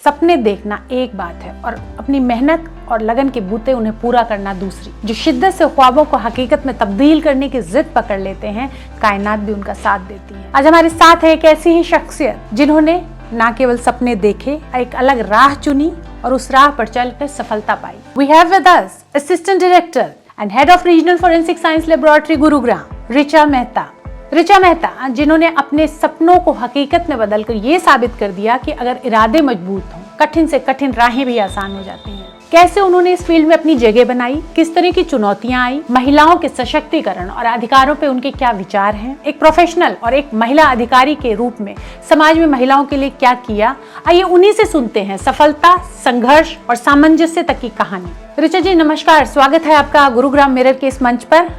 सपने देखना एक बात है और अपनी मेहनत और लगन के बूते उन्हें पूरा करना दूसरी। जो शिद्दत से ख्वाबों को हकीकत में तब्दील करने की जिद पकड़ लेते हैं, कायनात भी उनका साथ देती है। आज हमारे साथ है एक ऐसी ही शख्सियत जिन्होंने न केवल सपने देखे, एक अलग राह चुनी और उस राह पर चलकर सफलता पाई। We have with us assistant director and head of regional forensic science laboratory Gurugram, Richa Mehta. Richa Mehta जिन्होंने अपने सपनों को हकीकत में बदलकर ये साबित कर दिया कि अगर इरादे मजबूत हों, कठिन से कठिन राहें भी आसान हो जाती हैं। कैसे उन्होंने इस फील्ड में अपनी जगह बनाई, किस तरह की चुनौतियां आई, महिलाओं के सशक्तिकरण और अधिकारों पे उनके क्या विचार हैं, एक प्रोफेशनल और एक महिला अधिकारी के रूप में समाज में महिलाओं के लिए क्या किया, आइए उन्हीं से सुनते हैं सफलता, संघर्ष और सामंजस्य तक की कहानी। ऋचा जी नमस्कार, स्वागत है आपका गुरुग्राम मिरर के इस मंच पर।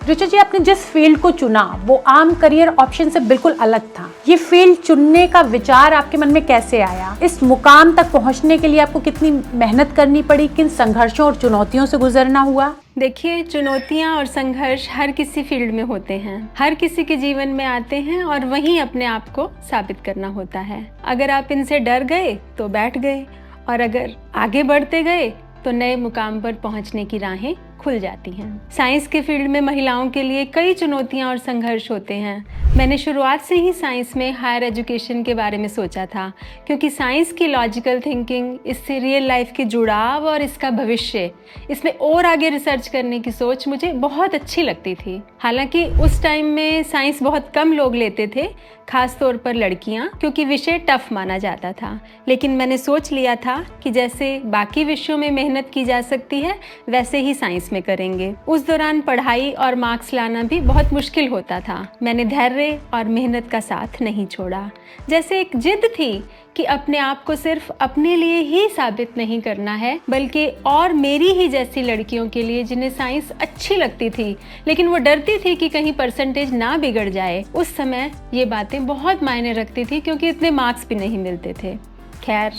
ऋचा जी, आपने जिस फील्ड को चुना वो आम करियर ऑप्शन से बिल्कुल अलग था। ये फील्ड चुनने का विचार आपके मन में कैसे आया? इस मुकाम तक पहुंचने के लिए आपको कितनी मेहनत करनी पड़ी, किन संघर्षों और चुनौतियों से गुजरना हुआ? देखिए, चुनौतियां और संघर्ष हर किसी फील्ड में होते हैं, हर किसी के जीवन में आते हैं और वहीं अपने आप को साबित करना होता है। अगर आप इनसे डर गए तो बैठ गए और अगर आगे बढ़ते गए तो नए मुकाम पर पहुंचने की राहें खुल जाती हैं। साइंस के फील्ड में महिलाओं के लिए कई चुनौतियां और संघर्ष होते हैं। मैंने शुरुआत से ही साइंस में हायर एजुकेशन के बारे में सोचा था, क्योंकि साइंस की लॉजिकल थिंकिंग, इससे रियल लाइफ के जुड़ाव और इसका भविष्य, इसमें और आगे रिसर्च करने की सोच मुझे बहुत अच्छी लगती थी। हालांकि उस टाइम में साइंस बहुत कम लोग लेते थे, खास तौर पर लड़कियां, क्योंकि विषय टफ माना जाता था। लेकिन मैंने सोच लिया था कि जैसे बाकी विषयों में मेहनत की जा सकती है, वैसे ही साइंस में करेंगे। उस दौरान पढ़ाई और मार्क्स लाना भी बहुत मुश्किल होता था। मैंने धैर्य और मेहनत का साथ नहीं छोड़ा। जैसे एक जिद थी कि अपने आप को सिर्फ अपने लिए ही साबित नहीं करना है, बल्कि और मेरी ही जैसी लड़कियों के लिए जिन्हें साइंस अच्छी लगती थी लेकिन वो डरती थी कि कहीं परसेंटेज ना बिगड़ जाए। उस समय ये बातें बहुत मायने रखती थी, क्योंकि इतने मार्क्स भी नहीं मिलते थे। खैर,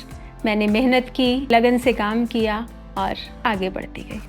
मैंने मेहनत की, लगन से काम किया और आगे बढ़ती गई।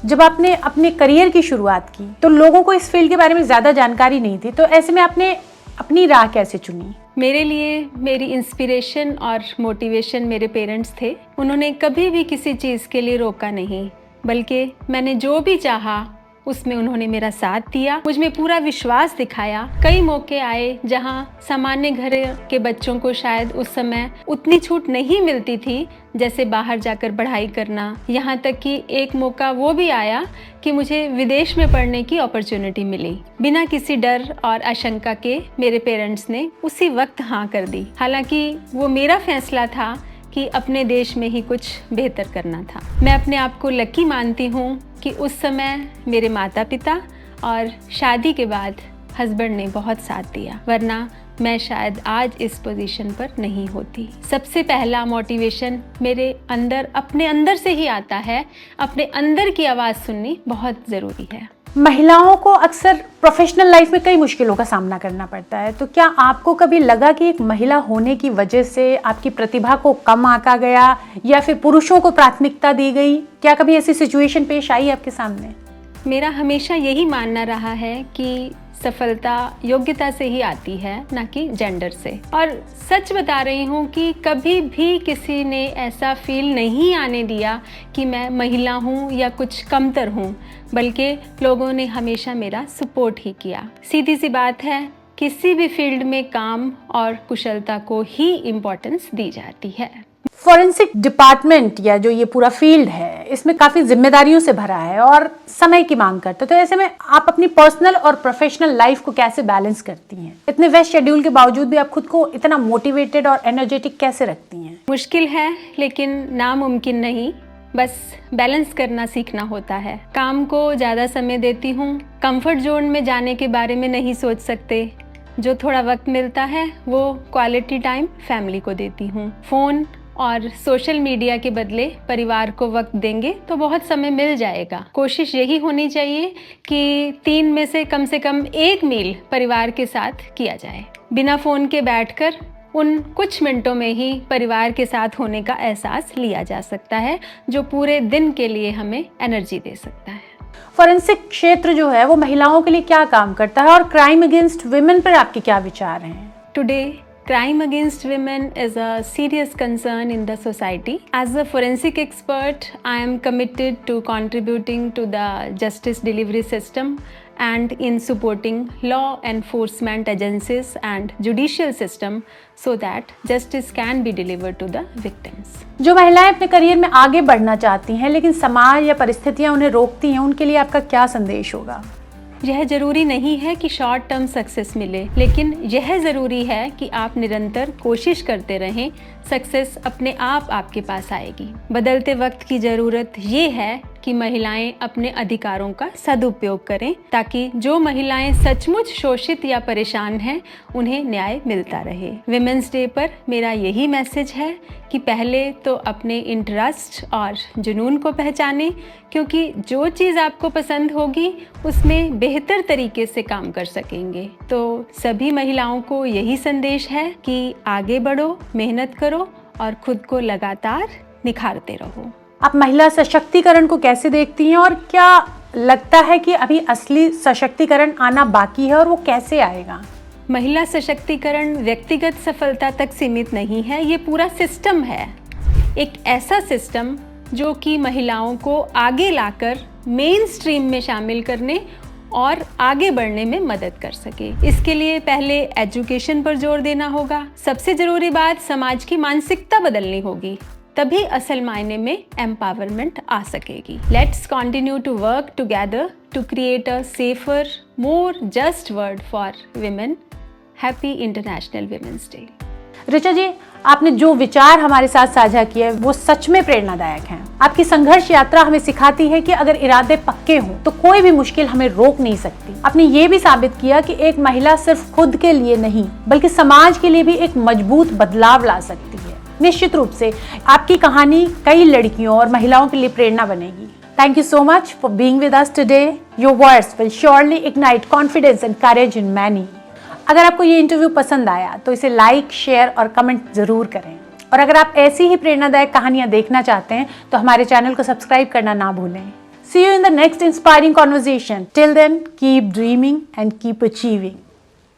जब आपने अपने करियर की शुरुआत की तो लोगों को इस फील्ड के बारे में ज्यादा जानकारी नहीं थी, तो ऐसे में आपने अपनी राह कैसे चुनी? मेरे लिए मेरी इंस्पिरेशन और मोटिवेशन मेरे पेरेंट्स थे। उन्होंने कभी भी किसी चीज़ के लिए रोका नहीं, बल्कि मैंने जो भी चाहा उसमें उन्होंने मेरा साथ दिया, मुझ में पूरा विश्वास दिखाया। कई मौके आए जहां सामान्य घर के बच्चों को शायद उस समय उतनी छूट नहीं मिलती थी, जैसे बाहर जाकर पढ़ाई करना। यहाँ तक कि एक मौका वो भी आया कि मुझे विदेश में पढ़ने की अपॉर्चुनिटी मिली। बिना किसी डर और आशंका के मेरे पेरेंट्स ने उसी वक्त हाँ कर दी। हालांकि वो मेरा फैसला था कि अपने देश में ही कुछ बेहतर करना था। मैं अपने आप को लकी मानती हूँ कि उस समय मेरे माता पिता और शादी के बाद हस्बैंड ने बहुत साथ दिया, वरना मैं शायद आज इस पोजीशन पर नहीं होती। सबसे पहला मोटिवेशन मेरे अंदर, अपने अंदर से ही आता है। अपने अंदर की आवाज़ सुननी बहुत ज़रूरी है। महिलाओं को अक्सर प्रोफेशनल लाइफ में कई मुश्किलों का सामना करना पड़ता है, तो क्या आपको कभी लगा कि एक महिला होने की वजह से आपकी प्रतिभा को कम आंका गया या फिर पुरुषों को प्राथमिकता दी गई? क्या कभी ऐसी सिचुएशन पेश आई आपके सामने? मेरा हमेशा यही मानना रहा है कि सफलता योग्यता से ही आती है, ना कि जेंडर से। और सच बता रही हूँ कि कभी भी किसी ने ऐसा फील नहीं आने दिया कि मैं महिला हूँ या कुछ कमतर हूँ, बल्कि लोगों ने हमेशा मेरा सपोर्ट ही किया। सीधी सी बात है, किसी भी फील्ड में काम और कुशलता को ही इम्पोर्टेंस दी जाती है। फॉरेंसिक डिपार्टमेंट या जो ये पूरा फील्ड है, इसमें काफ़ी जिम्मेदारियों से भरा है और समय की मांग करता है, तो ऐसे में आप अपनी पर्सनल और प्रोफेशनल लाइफ को कैसे बैलेंस करती हैं? इतने व्यस्त शेड्यूल के बावजूद भी आप खुद को इतना मोटिवेटेड और एनर्जेटिक कैसे रखती हैं? मुश्किल है, लेकिन नामुमकिन नहीं। बस बैलेंस करना सीखना होता है। काम को ज़्यादा समय देती हूँ, कंफर्ट जोन में जाने के बारे में नहीं सोच सकते। जो थोड़ा वक्त मिलता है वो क्वालिटी टाइम फैमिली को देती हूँ। फ़ोन और सोशल मीडिया के बदले परिवार को वक्त देंगे तो बहुत समय मिल जाएगा। कोशिश यही होनी चाहिए कि 3 में से कम 1 मील परिवार के साथ किया जाए। बिना फ़ोन के बैठकर उन कुछ मिनटों में ही परिवार के साथ होने का एहसास लिया जा सकता है, जो पूरे दिन के लिए हमें एनर्जी दे सकता है। फॉरेंसिक क्षेत्र जो है वो महिलाओं के लिए क्या काम करता है और क्राइम अगेंस्ट वुमेन पर आपके क्या विचार हैं? Today Crime against women is a serious concern in the society. As a forensic expert, I am committed to contributing to the justice delivery system and in supporting law enforcement agencies and judicial system so that justice can be delivered to the victims. जो महिलाएं अपने career में आगे बढ़ना चाहती हैं लेकिन समाज या परिस्थितियां उन्हें रोकती हैं, उनके लिए आपका क्या संदेश होगा? यह ज़रूरी नहीं है कि शॉर्ट टर्म सक्सेस मिले, लेकिन यह ज़रूरी है कि आप निरंतर कोशिश करते रहें। सक्सेस अपने आप आपके पास आएगी। बदलते वक्त की ज़रूरत ये है कि महिलाएं अपने अधिकारों का सदुपयोग करें ताकि जो महिलाएं सचमुच शोषित या परेशान हैं उन्हें न्याय मिलता रहे। विमेंस डे पर मेरा यही मैसेज है कि पहले तो अपने इंटरेस्ट और जुनून को पहचानें, क्योंकि जो चीज़ आपको पसंद होगी उसमें बेहतर तरीके से काम कर सकेंगे। तो सभी महिलाओं को यही संदेश है कि आगे बढ़ो, मेहनत करो और खुद को लगातार निखारते रहो। आप महिला सशक्तिकरण को कैसे देखती हैं और क्या लगता है कि अभी असली सशक्तिकरण आना बाकी है और वो कैसे आएगा? महिला सशक्तिकरण व्यक्तिगत सफलता तक सीमित नहीं है, ये पूरा सिस्टम है। एक ऐसा सिस्टम जो कि महिलाओं को आगे लाकर मेन स्ट्रीम में शामिल करने और आगे बढ़ने में मदद कर सके। इसके लिए पहले एजुकेशन पर जोर देना होगा। सबसे ज़रूरी बात, समाज की मानसिकता बदलनी होगी, तभी असल मायने में एम्पावरमेंट आ सकेगी। Let's continue to work together to create a safer, more just world for women. Happy international women's day. Richa ji, आपने जो विचार हमारे साथ साझा किए वो सच में प्रेरणादायक हैं। आपकी संघर्ष यात्रा हमें सिखाती है कि अगर इरादे पक्के हों तो कोई भी मुश्किल हमें रोक नहीं सकती। आपने ये भी साबित किया कि एक महिला सिर्फ खुद के लिए नहीं बल्कि समाज के लिए भी एक मजबूत बदलाव ला सकती है। निश्चित रूप से आपकी कहानी कई लड़कियों और महिलाओं के लिए प्रेरणा बनेगी। Thank you so much for being with us today. Your words will surely ignite confidence and courage in many. अगर आपको ये इंटरव्यू पसंद आया तो इसे लाइक, शेयर और कमेंट जरूर करें। और अगर आप ऐसी ही प्रेरणादायक कहानियां देखना चाहते हैं तो हमारे चैनल को सब्सक्राइब करना ना भूलें। See you in the next inspiring conversation. Till then, keep dreaming and keep achieving.